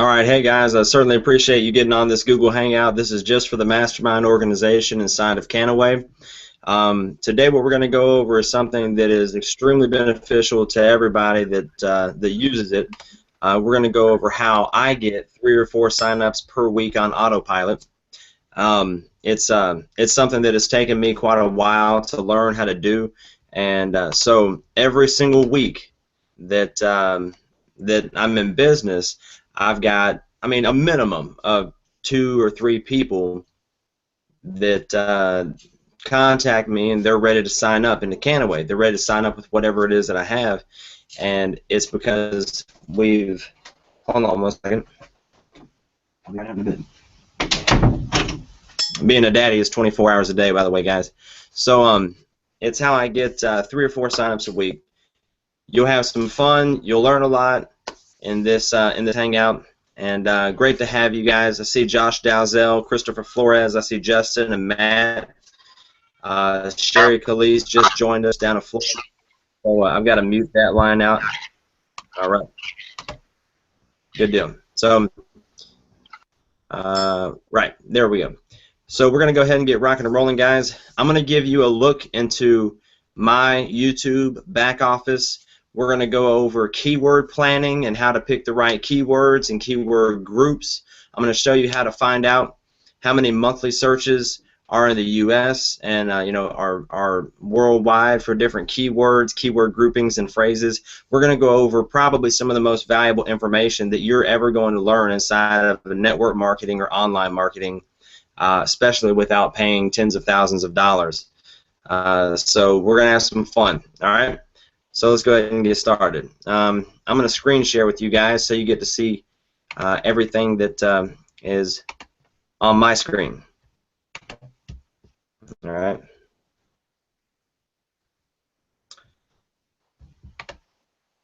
All right, hey guys, I certainly appreciate you getting on this Google Hangout. This is just for the Mastermind organization inside of Canaway. Today what we're going to go over is something that is extremely beneficial to everybody that uses it. We're going to go over how I get 3 or 4 signups per week on autopilot. It's something that has taken me quite a while to learn how to do, and so every single week that that I'm in business, I've got, a minimum of 2 or 3 people that contact me and they're ready to sign up into Canaway. They're ready to sign up with whatever it is that I have, and it's because we've, hold on one second. Being a daddy is 24 hours a day, by the way, guys. So it's how I get 3 or 4 signups a week. You'll have some fun. You'll learn a lot in this hangout, and great to have you guys. I see Josh Dalzell, Christopher Flores. I see Justin and Matt. Sherry Calise just joined us down in Florida. So I've got to mute that line out. All right. Good deal. So, right, there we go. So we're going to go ahead and get rocking and rolling, guys. I'm going to give you a look into my YouTube back office. We're going to go over keyword planning and how to pick the right keywords and keyword groups. I'm going to show you how to find out how many monthly searches are in the U.S. and are worldwide for different keywords, keyword groupings, and phrases. We're going to go over probably some of the most valuable information that you're ever going to learn inside of network marketing or online marketing, especially without paying tens of thousands of dollars. So we're going to have some fun. All right. So let's go ahead and get started. I'm going to screen share with you guys so you get to see everything that is on my screen. All right.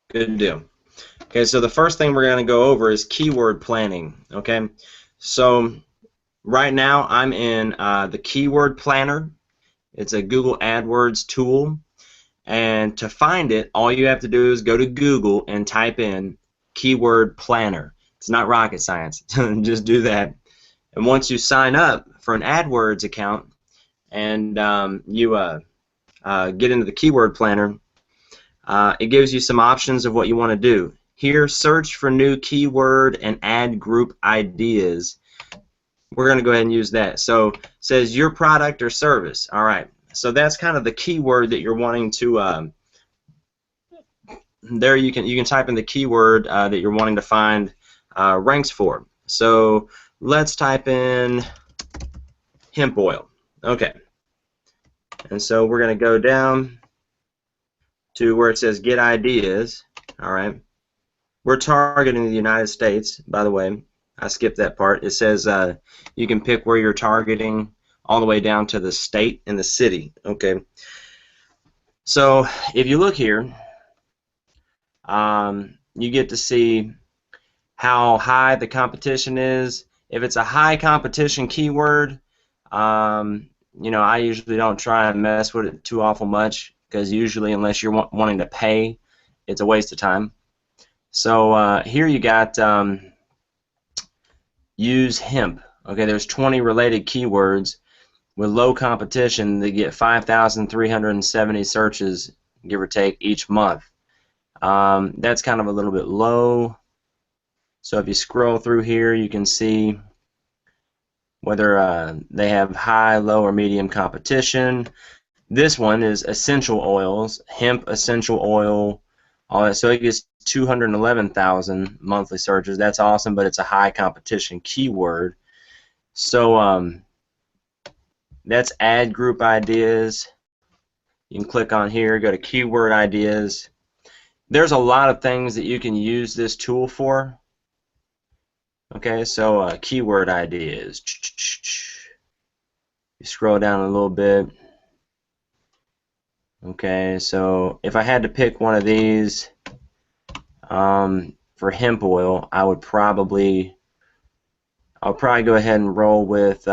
Good deal. Okay, so the first thing we're going to go over is keyword planning. Okay, so right now I'm in the keyword planner. It's a Google AdWords tool. And to find it, all you have to do is go to Google and type in keyword planner. It's not rocket science. Just do that. And once you sign up for an AdWords account and you get into the keyword planner, it gives you some options of what you want to do. Here, search for new keyword and ad group ideas. We're going to go ahead and use that. So it says your product or service. All right. So that's kind of the keyword that you're wanting to. There you can type in the keyword that you're wanting to find ranks for. So let's type in hemp oil. Okay. And so we're going to go down to where it says get ideas. All right. We're targeting the United States, by the way. I skipped that part. It says you can pick where you're targeting all the way down to the state and the city. Okay. So if you look here, you get to see how high the competition is. If it's a high competition keyword, I usually don't try and mess with it too awful much, because usually unless you're wanting to pay, it's a waste of time. So here you got use hemp. Okay, there's 20 related keywords with low competition that get 5,370 searches, give or take, each month. That's kind of a little bit low. So if you scroll through here, you can see whether they have high, low, or medium competition. This one is essential oils, hemp essential oil, all that. So it gets 211,000 monthly searches. That's awesome, but it's a high competition keyword. So that's ad group ideas. You can click on here, go to keyword ideas. There's a lot of things that you can use this tool for. Okay, so keyword ideas. You scroll down a little bit. Okay, so if I had to pick one of these for hemp oil, I'll probably go ahead and roll with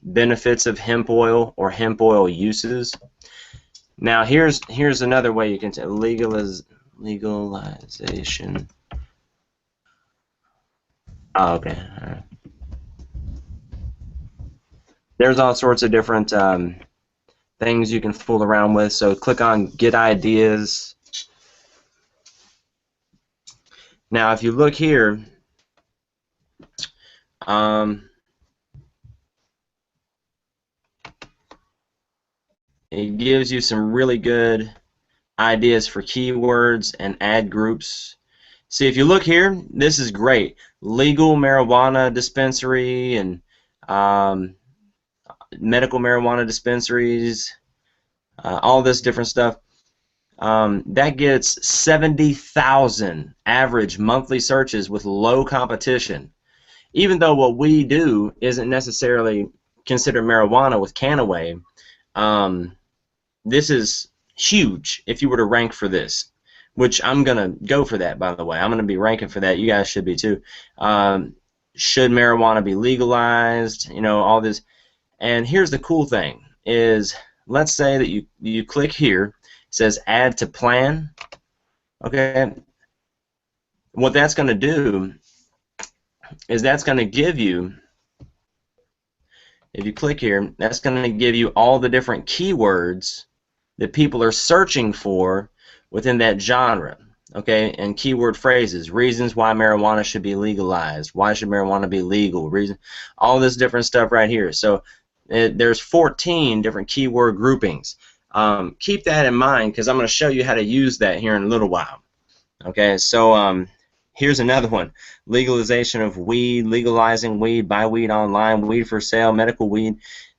benefits of hemp oil or hemp oil uses. Now here's another way you can tell legalization Oh, okay. All right. There's all sorts of different things you can fool around with. So click on Get Ideas. Now, if you look here, it gives you some really good ideas for keywords and ad groups. See, if you look here, this is great. Legal marijuana dispensary and medical marijuana dispensaries, all this different stuff. That gets 70,000 average monthly searches with low competition. Even though what we do isn't necessarily considered marijuana with Canaway, this is huge if you were to rank for this, which I'm going to go for that, by the way. I'm going to be ranking for that. You guys should be too. Should marijuana be legalized? You know, all this. And here's the cool thing is, let's say that you click here. It says add to plan. Okay. What that's going to do is that's going to give you, if you click here, that's going to give you all the different keywords that people are searching for within that genre, okay, and keyword phrases, reasons why marijuana should be legalized, why should marijuana be legal, reason, all this different stuff right here. So there's 14 different keyword groupings. Keep that in mind because I'm going to show you how to use that here in a little while. Okay, so here's another one. Legalization of weed, legalizing weed, buy weed online, weed for sale, medical weed.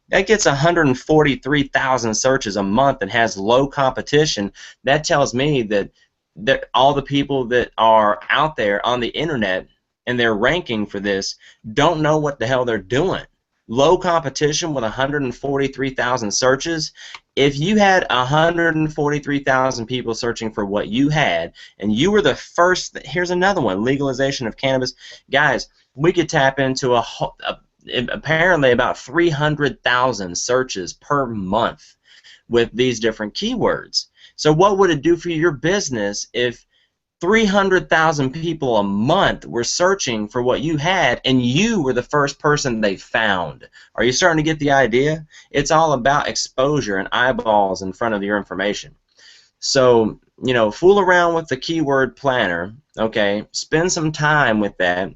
That gets 143,000 searches a month and has low competition. That tells me that all the people that are out there on the internet and they're ranking for this don't know what the hell they're doing. Low competition with 143,000 searches. If you had 143,000 people searching for what you had and you were the first, here's another one, legalization of cannabis. Guys, we could tap into apparently about 300,000 searches per month with these different keywords. So what would it do for your business if 300,000 people a month were searching for what you had and you were the first person they found? Are you starting to get the idea? It's all about exposure and eyeballs in front of your information. So, you know, fool around with the keyword planner, okay? Spend some time with that.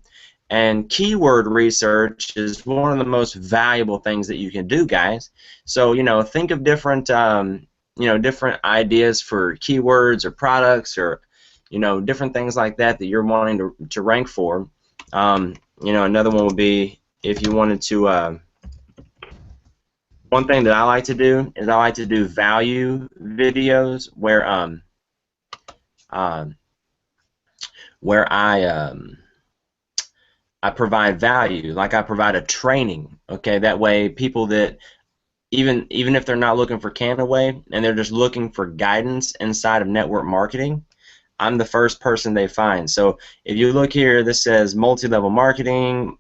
And keyword research is one of the most valuable things that you can do, guys. So, you know, think of different, different ideas for keywords or products or, you know, different things like that that you're wanting to rank for. You know, another one would be if you wanted to. One thing that I like to do is I like to do value videos where I provide value, like I provide a training. Okay, that way people that even if they're not looking for Canaway and they're just looking for guidance inside of network marketing, I'm the first person they find. So if you look here, this says multi-level marketing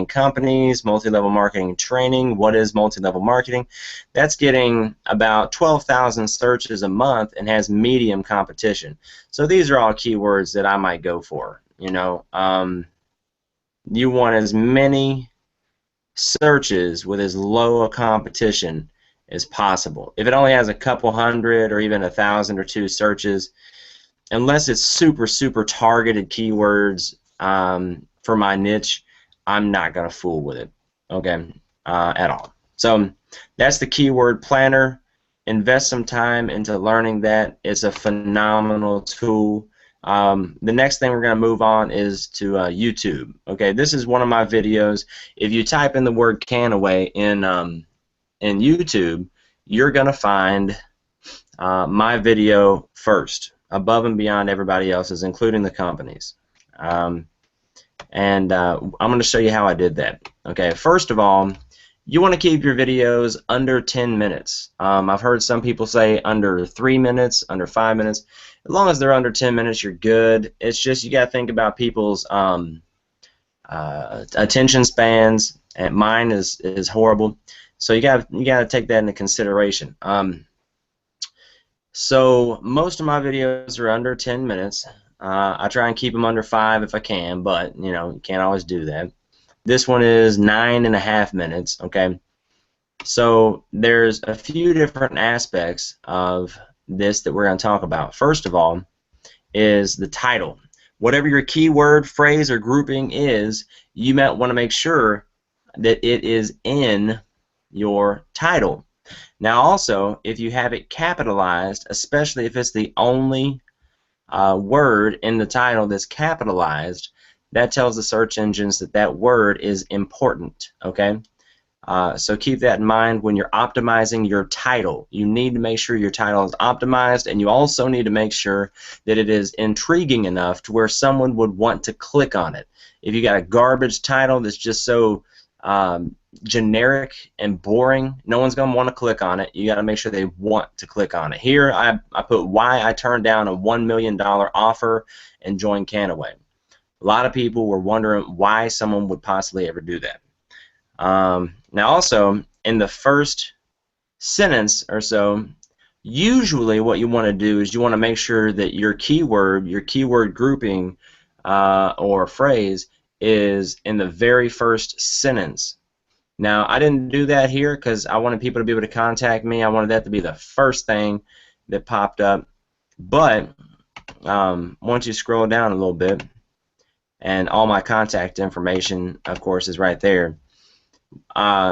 companies, multi-level marketing training. What is multi-level marketing? That's getting about 12,000 searches a month and has medium competition. So these are all keywords that I might go for. You know, you want as many searches with as low a competition as possible. If it only has a couple hundred or even 1,000 or 2 searches, unless it's super targeted keywords for my niche, I'm not gonna fool with it, okay, at all. So that's the keyword planner. Invest some time into learning that. It's a phenomenal tool. The next thing we're going to move on is to YouTube. Okay, this is one of my videos. If you type in the word Canaway in YouTube, you're going to find my video first, above and beyond everybody else's, including the companies. I'm going to show you how I did that. Okay, first of all, you want to keep your videos under 10 minutes. I've heard some people say under 3 minutes, under 5 minutes. As long as they're under 10 minutes, you're good. It's just you got to think about people's attention spans, and mine is horrible. So you got to take that into consideration. So most of my videos are under 10 minutes. I try and keep them under 5 if I can, but you know, you can't always do that. This one is 9.5 minutes. Okay, so there's a few different aspects of this that we're going to talk about. First of all is the title. Whatever your keyword, phrase, or grouping is, you might want to make sure that it is in your title. Now also, if you have it capitalized, especially if it's the only word in the title that's capitalized, that tells the search engines that that word is important. Okay, so keep that in mind when you're optimizing your title. You need to make sure your title is optimized, and you also need to make sure that it is intriguing enough to where someone would want to click on it. If you got a garbage title that's just so generic and boring, no one's going to want to click on it. You got to make sure they want to click on it. Here I put why I turned down a $1 million offer and joined Canaway. A lot of people were wondering why someone would possibly ever do that. Now also, in the first sentence or so, usually what you want to do is you want to make sure that your keyword grouping or phrase is in the very first sentence. Now, I didn't do that here because I wanted people to be able to contact me. I wanted that to be the first thing that popped up. But once you scroll down a little bit, and all my contact information, of course, is right there.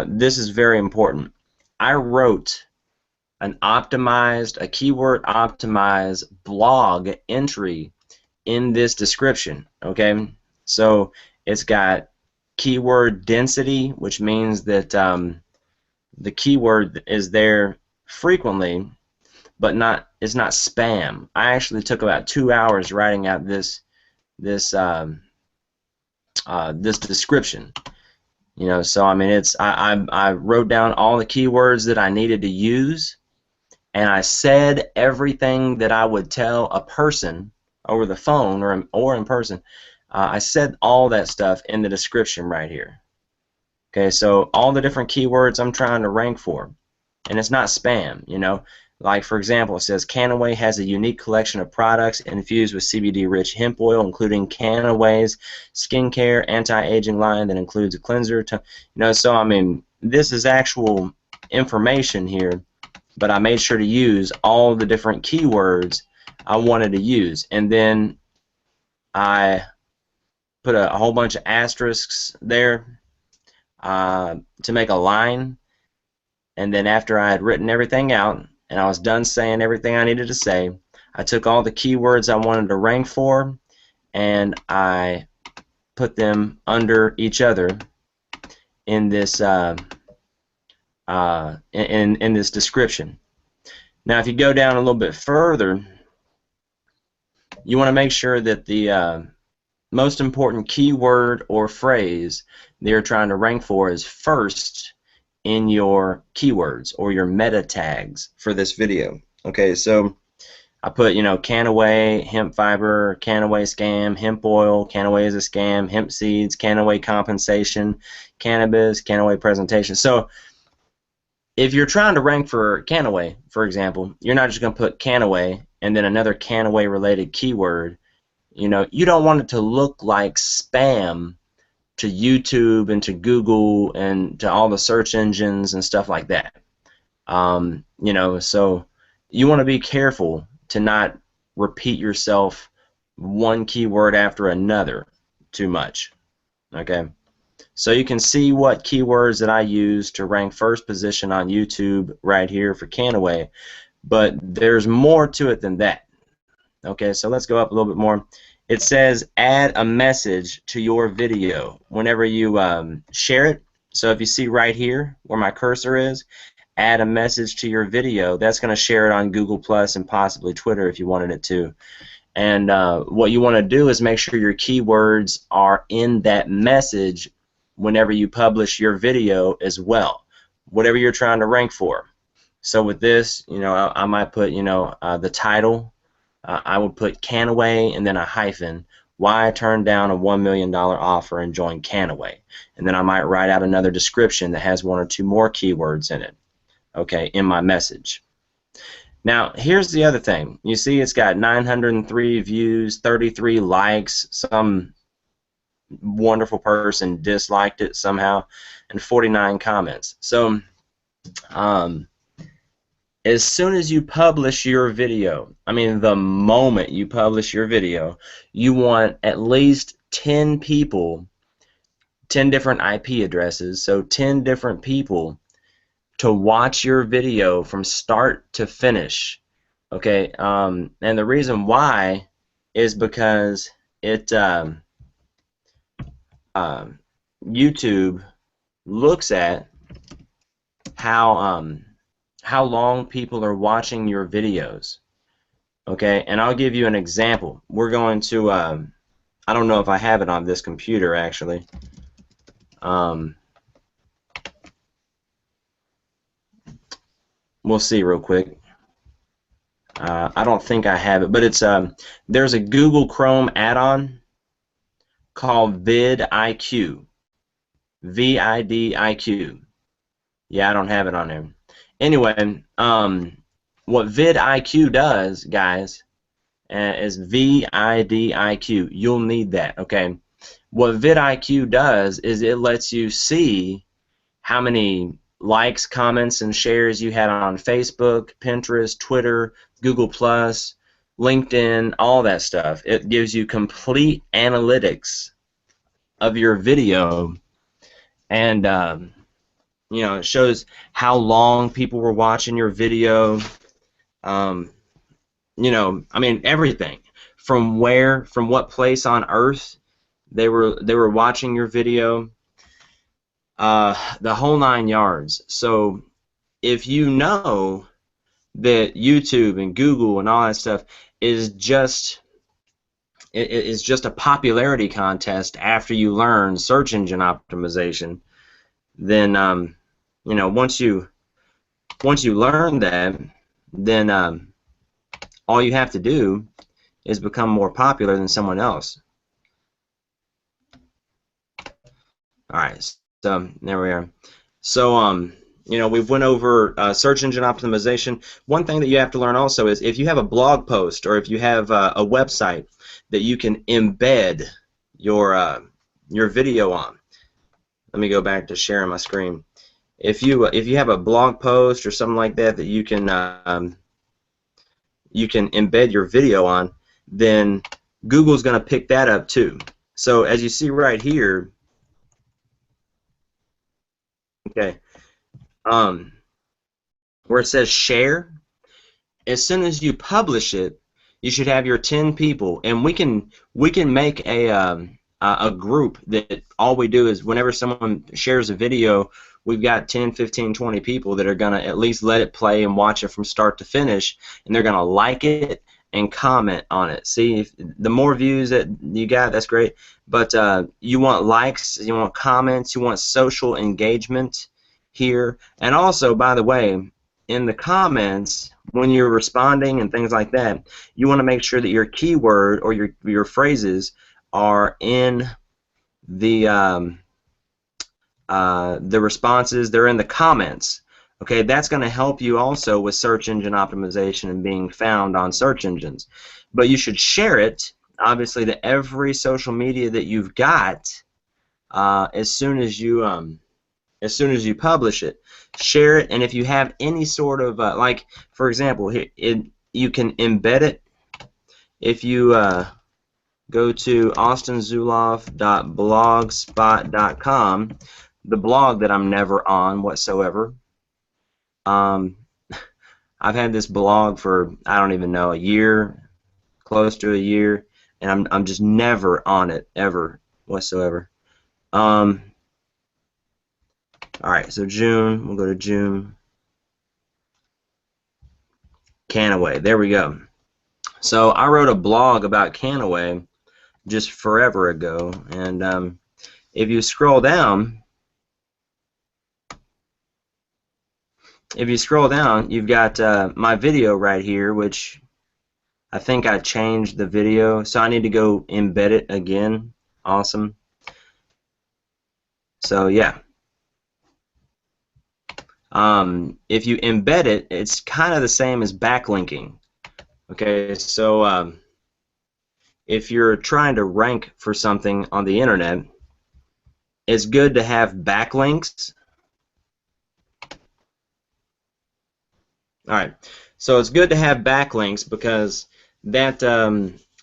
This is very important. I wrote a keyword optimized blog entry in this description. Okay, so it's got keyword density, which means that the keyword is there frequently, but it's not spam. I actually took about 2 hours writing out this description. You know, so I mean, I wrote down all the keywords that I needed to use, and I said everything that I would tell a person over the phone or in person. I said all that stuff in the description right here. Okay, so all the different keywords I'm trying to rank for, and it's not spam. You know, like for example, it says Canaway has a unique collection of products infused with CBD-rich hemp oil, including Canaway's skincare anti-aging line that includes a cleanser. You know, so I mean, this is actual information here, but I made sure to use all the different keywords I wanted to use, and then I put a whole bunch of asterisks there to make a line, and then after I had written everything out and I was done saying everything I needed to say, I took all the keywords I wanted to rank for and I put them under each other in this in this description. Now if you go down a little bit further, you want to make sure that the most important keyword or phrase they're trying to rank for is first in your keywords or your meta tags for this video. Okay, so I put, you know, Canaway, hemp fiber, Canaway scam, hemp oil, Canaway is a scam, hemp seeds, Canaway compensation, cannabis, Canaway presentation. So if you're trying to rank for Canaway, for example, you're not just going to put Canaway and then another Canaway related keyword. You know, you don't want it to look like spam to YouTube and to Google and to all the search engines and stuff like that. You know, so you want to be careful to not repeat yourself one keyword after another too much. Okay, so you can see what keywords that I use to rank first position on YouTube right here for Canaway, but there's more to it than that. Okay, so let's go up a little bit more. It says add a message to your video whenever you share it. So if you see right here where my cursor is, add a message to your video. That's going to share it on Google Plus and possibly Twitter if you wanted it to. And what you want to do is make sure your keywords are in that message whenever you publish your video as well, whatever you're trying to rank for. So with this, you know, I might put, you know, the title. I would put Canaway and then a hyphen, why I turned down a $1 million offer and joined Canaway. And then I might write out another description that has one or two more keywords in it, okay, in my message. Now, here's the other thing. You see it's got 903 views, 33 likes, some wonderful person disliked it somehow, and 49 comments. So, as soon as you publish your video, I mean the moment you publish your video, you want at least 10 people, 10 different IP addresses, so 10 different people to watch your video from start to finish. Okay, and the reason why is because it YouTube looks at how long people are watching your videos. Okay, and I'll give you an example. We're going to I don't know if I have it on this computer actually. We'll see real quick. I don't think I have it, but it's there's a Google Chrome add-on called vidIQ. vidIQ. Yeah, I don't have it on there. Anyway, what vidIQ does, guys, is vidIQ. You'll need that, okay? What vidIQ does is it lets you see how many likes, comments, and shares you had on Facebook, Pinterest, Twitter, Google+, LinkedIn, all that stuff. It gives you complete analytics of your video, and you know, it shows how long people were watching your video. You know, I mean everything from where, from what place on Earth they were watching your video. The whole 9 yards. So if you know that YouTube and Google and all that stuff is just a popularity contest after you learn search engine optimization, then you know, once you learn that, then all you have to do is become more popular than someone else. All right, so there we are. So you know, we've went over search engine optimization. One thing that you have to learn also is if you have a blog post or if you have a website that you can embed your video on. Let me go back to sharing my screen. If you have a blog post or something like that that you can embed your video on, then Google's going to pick that up too. So as you see right here, okay, where it says share, as soon as you publish it, you should have your 10 people, and we can make a group that all we do is whenever someone shares a video, we've got 10, 15, 20 people that are going to at least let it play and watch it from start to finish, and they're going to like it and comment on it. See, if the more views that you got, that's great, but you want likes, you want comments, you want social engagement here. And also, by the way, in the comments, when you're responding and things like that, you want to make sure that your keyword or your phrases are in the responses. They're in the comments. Okay, that's going to help you also with search engine optimization and being found on search engines. But you should share it, obviously, to every social media that you've got as soon as you publish it. Share it, and if you have any sort of like, for example, you can embed it. If you go to austinzuloff.blogspot.com, the blog that I'm never on whatsoever. I've had this blog for, I don't even know, a year, close to a year, and I'm just never on it ever whatsoever. All right, so June, we'll go to June. Canaway, there we go. So I wrote a blog about Canaway just forever ago, and if you scroll down, you've got my video right here, which I think I changed the video, so I need to go embed it again. Awesome. So yeah. If you embed it, it's kind of the same as backlinking. Okay, so if you're trying to rank for something on the internet, it's good to have backlinks. All right, so it's good to have backlinks because that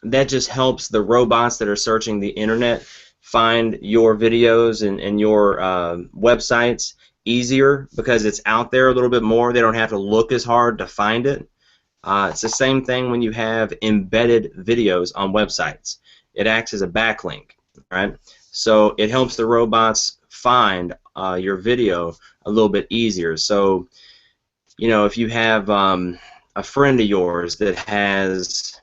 that just helps the robots that are searching the internet find your videos and your websites easier because it's out there a little bit more. They don't have to look as hard to find it. It's the same thing when you have embedded videos on websites. It acts as a backlink, right? So it helps the robots find your video a little bit easier. So, you know, if you have a friend of yours that has,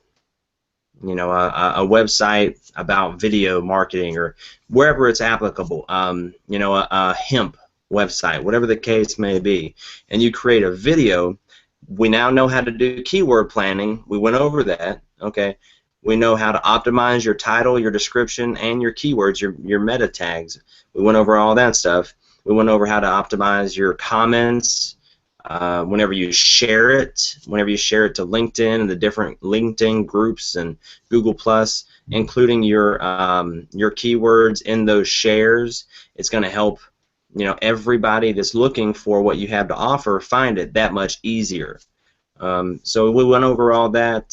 you know, a website about video marketing or wherever it's applicable, you know, a hemp website, whatever the case may be, and you create a video, we now know how to do keyword planning. We went over that, okay? We know how to optimize your title, your description, and your keywords, your meta tags. We went over all that stuff. We went over how to optimize your comments, whenever you share it to LinkedIn and the different LinkedIn groups and Google Plus, including your keywords in those shares. It's going to help, you know, everybody that's looking for what you have to offer find it that much easier. So we went over all that.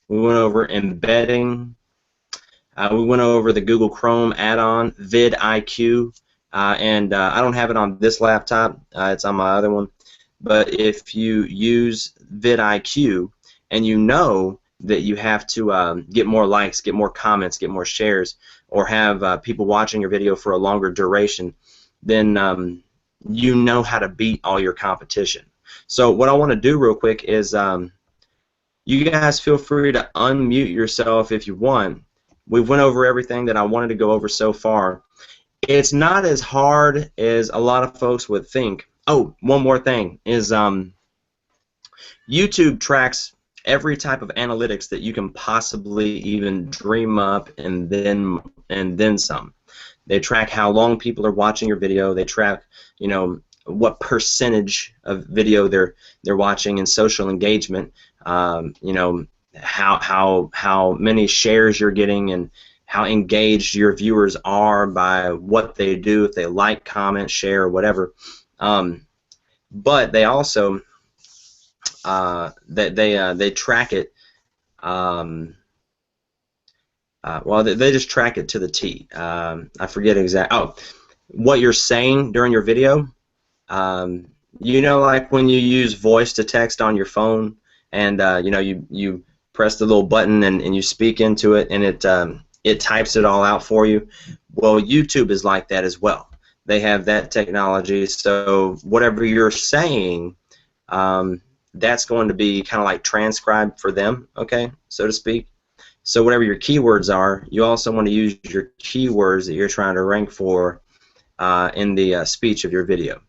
We went over embedding. We went over the Google Chrome add-on, vidIQ, and I don't have it on this laptop. It's on my other one. But if you use vidIQ and you know that you have to get more likes, get more comments, get more shares, or have people watching your video for a longer duration, then you know how to beat all your competition. So what I want to do real quick is you guys feel free to unmute yourself if you want. We've went over everything that I wanted to go over so far. It's not as hard as a lot of folks would think. Oh, one more thing is YouTube tracks every type of analytics that you can possibly even dream up, and then some. They track how long people are watching your video. They track, you know, what percentage of video they're watching and social engagement. You know, how many shares you're getting and how engaged your viewers are by what they do, if they like, comment, share, or whatever. But they also they track it. Well, they just track it to the T. I forget exactly. Oh, what you're saying during your video. You know, like when you use voice to text on your phone, and you know, you press the little button and you speak into it, and it types it all out for you. Well, YouTube is like that as well. They have that technology, so whatever you're saying, that's going to be kind of like transcribed for them, okay, so to speak. So whatever your keywords are, you also want to use your keywords that you're trying to rank for in the speech of your video.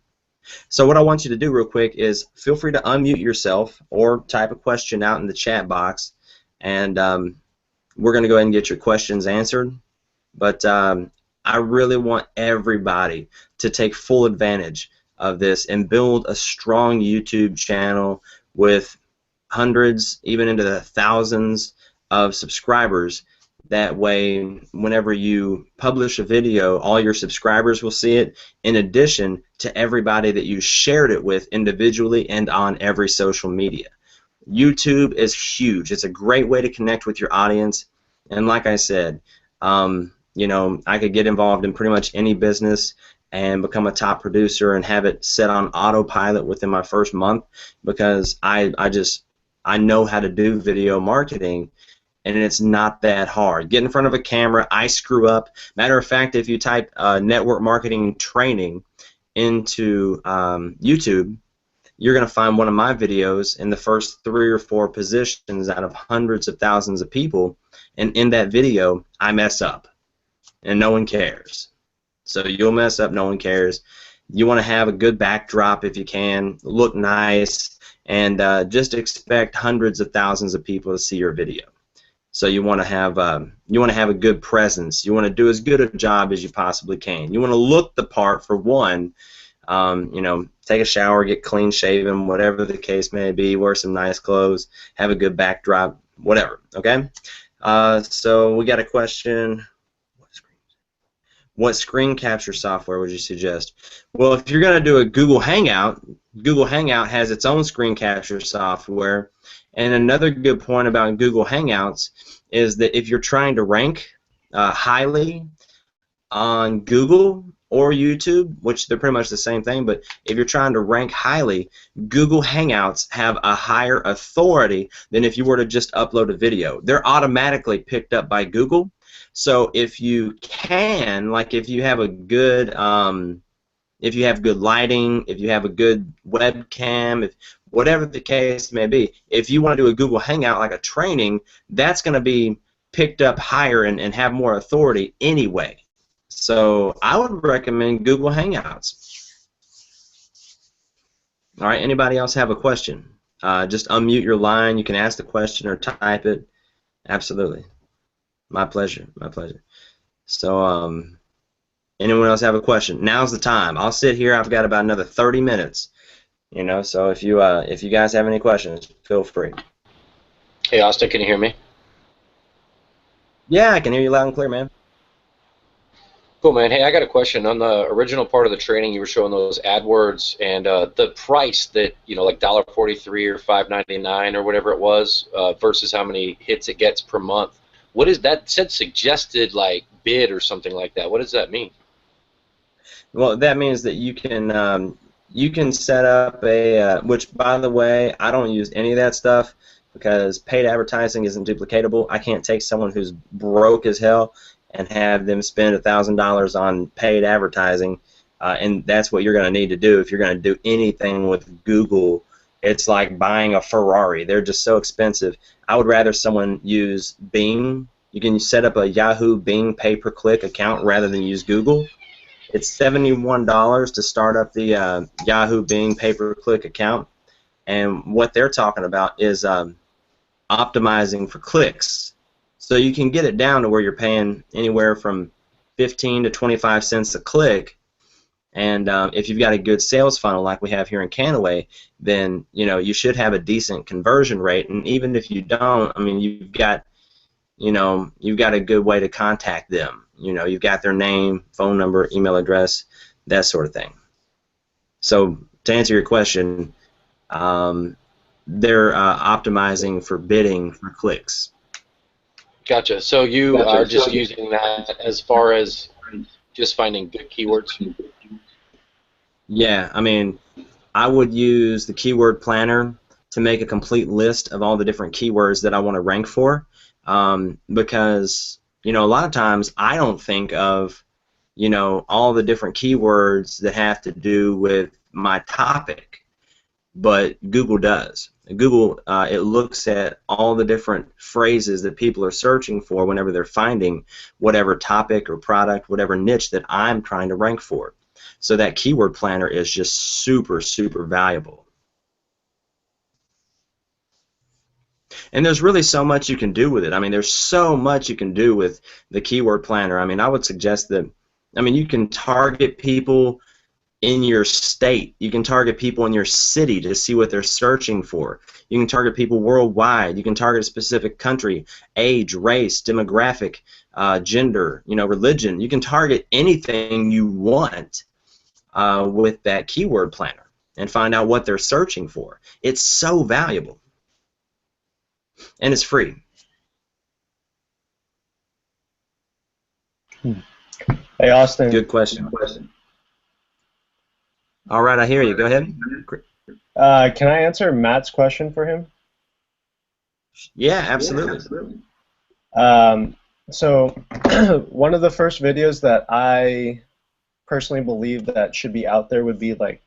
So what I want you to do real quick is feel free to unmute yourself or type a question out in the chat box, and we're going to go ahead and get your questions answered. But I really want everybody to take full advantage of this and build a strong YouTube channel with hundreds, even into the thousands of subscribers. That way, whenever you publish a video, all your subscribers will see it, in addition to everybody that you shared it with individually and on every social media. YouTube is huge. It's a great way to connect with your audience, and like I said, you know, I could get involved in pretty much any business and become a top producer and have it set on autopilot within my first month because I know how to do video marketing, and it's not that hard. Get in front of a camera, I screw up. Matter of fact, if you type network marketing training into YouTube, you're going to find one of my videos in the first 3 or 4 positions out of hundreds of thousands of people, and in that video, I mess up, and no one cares. So you'll mess up, no one cares. You want to have a good backdrop if you can, look nice, and just expect hundreds of thousands of people to see your video. So you want to have a good presence. You want to do as good a job as you possibly can. You want to look the part for one. You know, take a shower, get clean shaven, whatever the case may be, wear some nice clothes, have a good backdrop, whatever, okay? So we got a question. What screen capture software would you suggest? Well, if you're going to do a Google Hangout, Google Hangout has its own screen capture software. And another good point about Google Hangouts is that if you're trying to rank highly on Google or YouTube, which they're pretty much the same thing, but if you're trying to rank highly, Google Hangouts have a higher authority than if you were to just upload a video. They're automatically picked up by Google. So if you can, like if you have a good, if you have good lighting, if you have a good webcam, if whatever the case may be, if you want to do a Google Hangout like a training, that's going to be picked up higher and have more authority anyway. So I would recommend Google Hangouts. All right, anybody else have a question? Just unmute your line. You can ask the question or type it. Absolutely. My pleasure. My pleasure. So, anyone else have a question? Now's the time. I'll sit here. I've got about another 30 minutes. You know, so if you guys have any questions, feel free. Hey, Austin, can you hear me? Yeah, I can hear you loud and clear, man. Cool, man. Hey, I got a question. On the original part of the training, you were showing those AdWords and the price that, you know, like $1.43 or $5.99 or whatever it was versus how many hits it gets per month. What is that? Said suggested like bid or something like that. What does that mean? Well, that means that you can set up a which, by the way, I don't use any of that stuff because paid advertising isn't duplicatable. I can't take someone who's broke as hell and have them spend $1,000 on paid advertising, and that's what you're going to need to do if you're going to do anything with Google. It's like buying a Ferrari. They're just so expensive. I would rather someone use Bing. You can set up a Yahoo Bing pay-per-click account rather than use Google. It's $71 to start up the Yahoo Bing pay-per-click account, and what they're talking about is optimizing for clicks. So you can get it down to where you're paying anywhere from 15 to 25 cents a click. And if you've got a good sales funnel like we have here in Canaway, then you should have a decent conversion rate. And even if you don't, I mean, you've got a good way to contact them. You've got their name, phone number, email address, that sort of thing. So to answer your question, they're optimizing for bidding for clicks. Gotcha. So you are just using that as far as just finding good keywords? Yeah, I mean, I would use the keyword planner to make a complete list of all the different keywords that I want to rank for, because a lot of times I don't think of all the different keywords that have to do with my topic, but Google does. Google, it looks at all the different phrases that people are searching for whenever they're finding whatever topic or product, whatever niche that I'm trying to rank for. So that keyword planner is just super, super valuable. And there's really so much you can do with it. I mean, there's so much you can do with the keyword planner. I mean, I would suggest that, you can target people in your state. You can target people in your city to see what they're searching for. You can target people worldwide. You can target a specific country, age, race, demographic, gender, religion. You can target anything you want with that keyword planner and find out what they're searching for. It's so valuable. And it's free. Hey, Austin. Good question. All right, I hear you. Go ahead. Can I answer Matt's question for him? Yeah, absolutely. So one of the first videos that I personally believe that should be out there would be like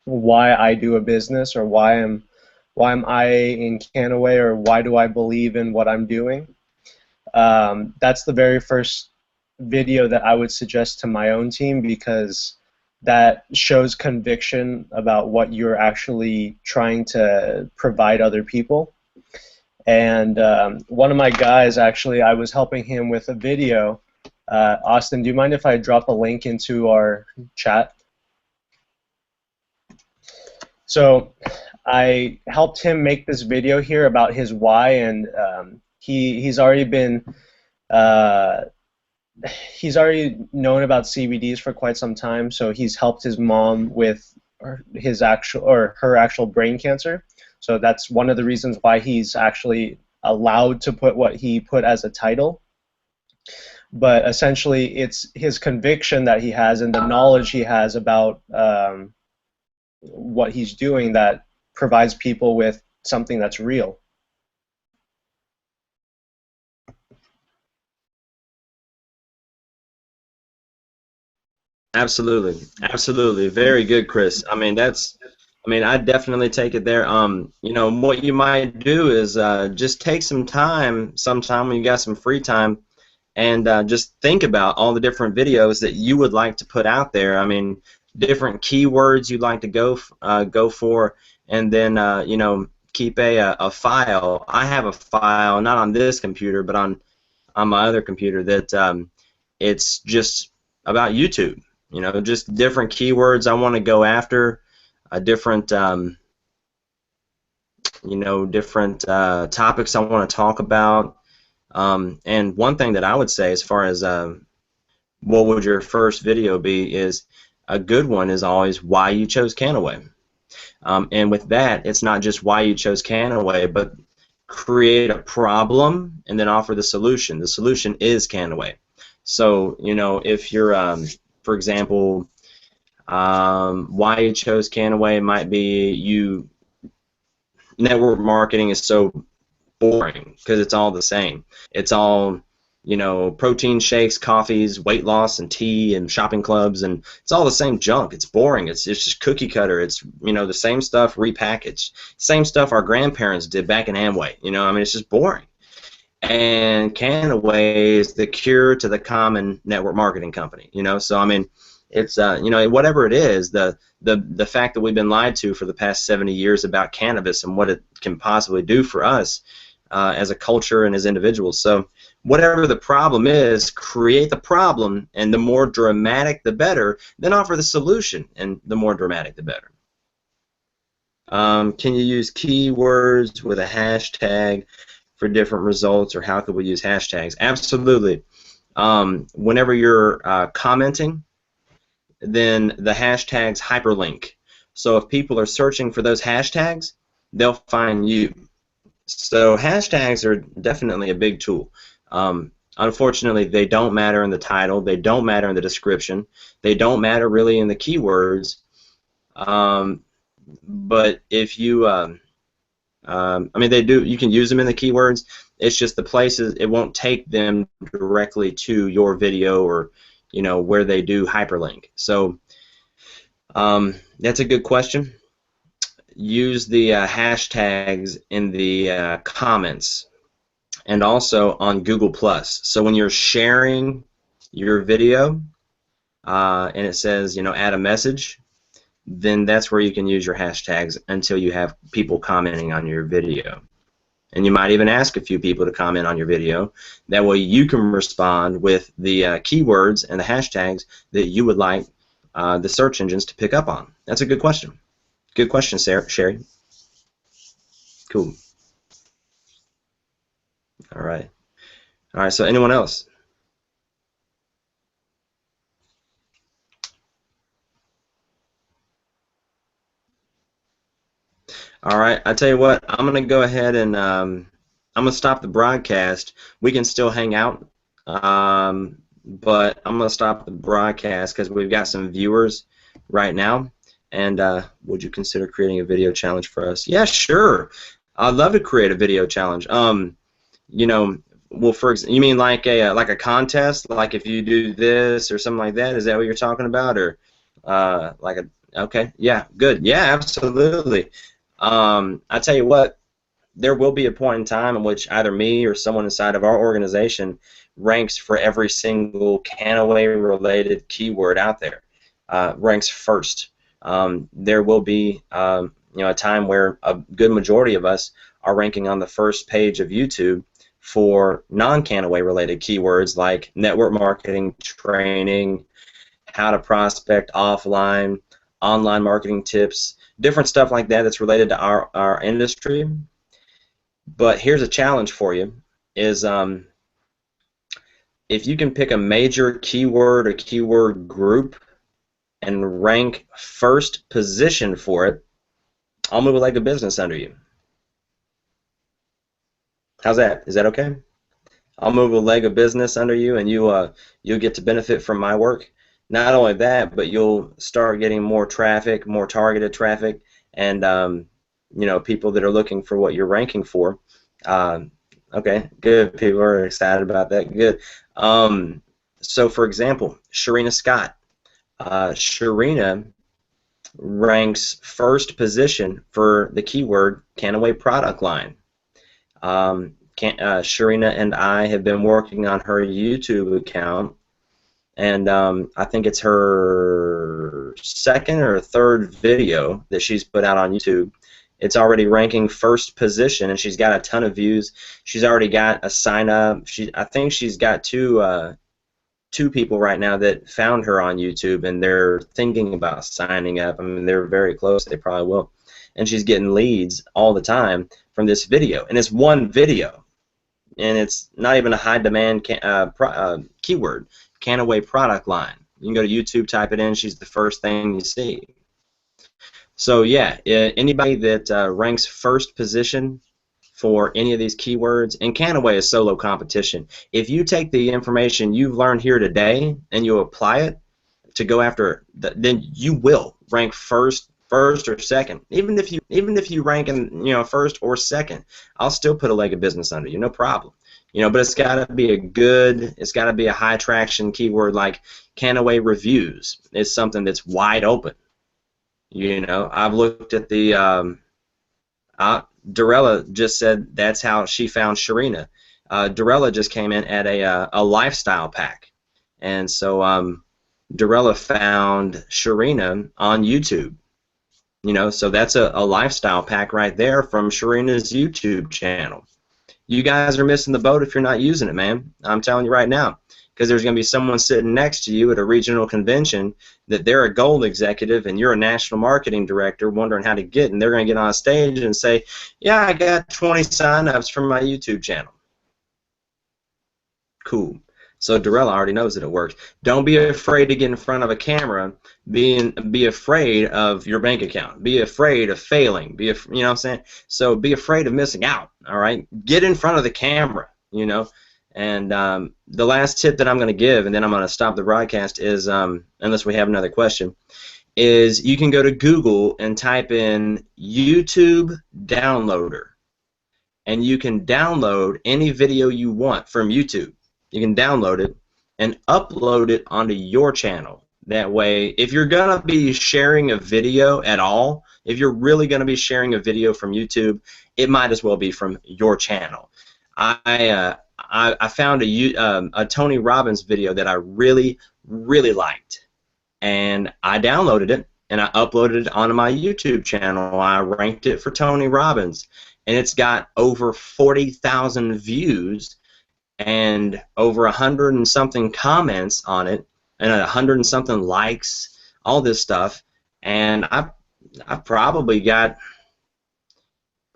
why I do a business, or why am I in Canaway, or why do I believe in what I'm doing. That's the very first video that I would suggest to my own team, because that shows conviction about what you're actually trying to provide other people. And one of my guys, actually, I was helping him with a video. Austin, do you mind if I drop a link into our chat? So I helped him make this video here about his why, and he's already been uh, he's already known about CBDs for quite some time. So he's helped his mom with her actual brain cancer. So that's one of the reasons why he's actually allowed to put what he put as a title. But essentially, it's his conviction that he has and the knowledge he has about what he's doing that provides people with something that's real. Absolutely, absolutely, very good, Chris. I mean, I definitely take it there. You know, what you might do is just take some time, sometime when you got some free time, and just think about all the different videos that you would like to put out there. I mean, different keywords you'd like to go for, and then you know, keep a file. I have a file, not on this computer, but on my other computer that it's just about YouTube. You know, just different keywords I want to go after, different you know, different topics I want to talk about. And one thing that I would say, as far as what would your first video be, is a good one is always why you chose Canaway. And with that, it's not just why you chose Canaway, but create a problem and then offer the solution. The solution is Canaway. So, you know, if you're, for example, why you chose Canaway might be network marketing is so boring because it's all the same. It's all, you know, protein shakes, coffees, weight loss, and tea, and shopping clubs, and it's all the same junk. It's boring. It's just cookie cutter. It's, you know, the same stuff repackaged. Same stuff our grandparents did back in Amway. You know, I mean, it's just boring. And Canaway is the cure to the common network marketing company. You know, so I mean, it's you know, whatever it is, the fact that we've been lied to for the past 70 years about cannabis and what it can possibly do for us as a culture and as individuals. So whatever the problem is, create the problem, and the more dramatic the better, then offer the solution, and the more dramatic the better. Can you use keywords with a hashtag for different results, or how could we use hashtags? Absolutely. Whenever you're commenting, then the hashtags hyperlink. So if people are searching for those hashtags, they'll find you. So hashtags are definitely a big tool. Unfortunately, they don't matter in the title, they don't matter in the description, they don't matter really in the keywords. But if you, I mean, they do. You can use them in the keywords. It's just the places, it won't take them directly to your video, or, you know, where they do hyperlink. So that's a good question. Use the hashtags in the comments, and also on Google+. So when you're sharing your video and it says, you know, add a message, then that's where you can use your hashtags until you have people commenting on your video. And you might even ask a few people to comment on your video. That way you can respond with the keywords and the hashtags that you would like the search engines to pick up on. That's a good question. Good question, Sherry. Cool. All right. All right, so anyone else? All right, I tell you what, I'm going to go ahead and I'm going to stop the broadcast. We can still hang out, but I'm going to stop the broadcast because we've got some viewers right now. And would you consider creating a video challenge for us? Yeah, sure. I'd love to create a video challenge. You know, well, for example, you mean like a contest, like if you do this or something like that? Is that what you're talking about, or like a? Okay, yeah, good, yeah, absolutely. I tell you what, there will be a point in time in which either me or someone inside of our organization ranks for every single Canaway-related keyword out there, ranks first. There will be you know, a time where a good majority of us are ranking on the first page of YouTube for non-Canaway-related keywords like network marketing, training, how to prospect offline, online marketing tips, different stuff like that that's related to our industry. But here's a challenge for you: is if you can pick a major keyword or keyword group and rank first position for it, I'll move a leg of business under you. How's that? Is that okay? I'll move a leg of business under you, and you'll get to benefit from my work. Not only that, but you'll start getting more traffic, more targeted traffic, and you know, people that are looking for what you're ranking for. Okay, good. People are excited about that. Good. So, for example, Sharina Scott. Sharina ranks first position for the keyword Canaway product line. Sharina and I have been working on her YouTube account, and I think it's her second or third video that she's put out on YouTube. It's already ranking first position, and she's got a ton of views. She's already got a sign up. I think she's got two people right now that found her on YouTube, and they're thinking about signing up. I mean, they're very close. They probably will. And she's getting leads all the time from this video, and it's one video, and it's not even a high demand keyword, Canaway product line. You can go to YouTube, type it in. She's the first thing you see. So yeah, anybody that ranks first position for any of these keywords, and Canaway is solo competition. If you take the information you've learned here today and you apply it to go after, then you will rank first or second. Even if you rank in, you know, first or second, I'll still put a leg of business under you, no problem. You know, but it's got to be it's got to be a high traction keyword like Canaway reviews. It's something that's wide open. You know, I've looked at the Dorella just said that's how she found Sharina. Dorella just came in at a lifestyle pack, and so Dorella found Sharina on YouTube. You know, so that's a lifestyle pack right there from Sharina's YouTube channel. You guys are missing the boat if you're not using it, man. I'm telling you right now, because there's going to be someone sitting next to you at a regional convention that they're a gold executive and you're a national marketing director wondering how to get, and they're going to get on stage and say, yeah, I got 20 sign-ups from my YouTube channel. Cool. So Dorella already knows that it works. Don't be afraid to get in front of a camera. Be afraid of your bank account. Be afraid of failing. You know what I'm saying? So be afraid of missing out. All right. Get in front of the camera. You know. And the last tip that I'm going to give, and then I'm going to stop the broadcast, is unless we have another question, is you can go to Google and type in YouTube downloader, and you can download any video you want from YouTube. You can download it and upload it onto your channel. That way, if you're going to be sharing a video at all, if you're really going to be sharing a video from YouTube, it might as well be from your channel. I found a Tony Robbins video that I really, really liked, and I downloaded it and I uploaded it onto my YouTube channel. I ranked it for Tony Robbins, and it's got over 40,000 views and over 100 and something comments on it, and 100 and something likes, all this stuff, and I've probably got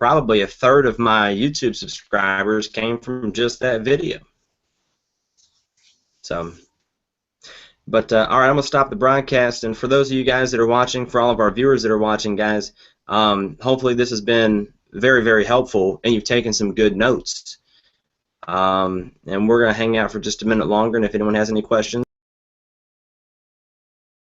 a third of my YouTube subscribers came from just that video. So, but all right, I'm gonna stop the broadcast, and for those of you guys that are watching, for all of our viewers that are watching, guys, hopefully this has been very, very helpful, and you've taken some good notes. And we're gonna hang out for just a minute longer, and if anyone has any questions,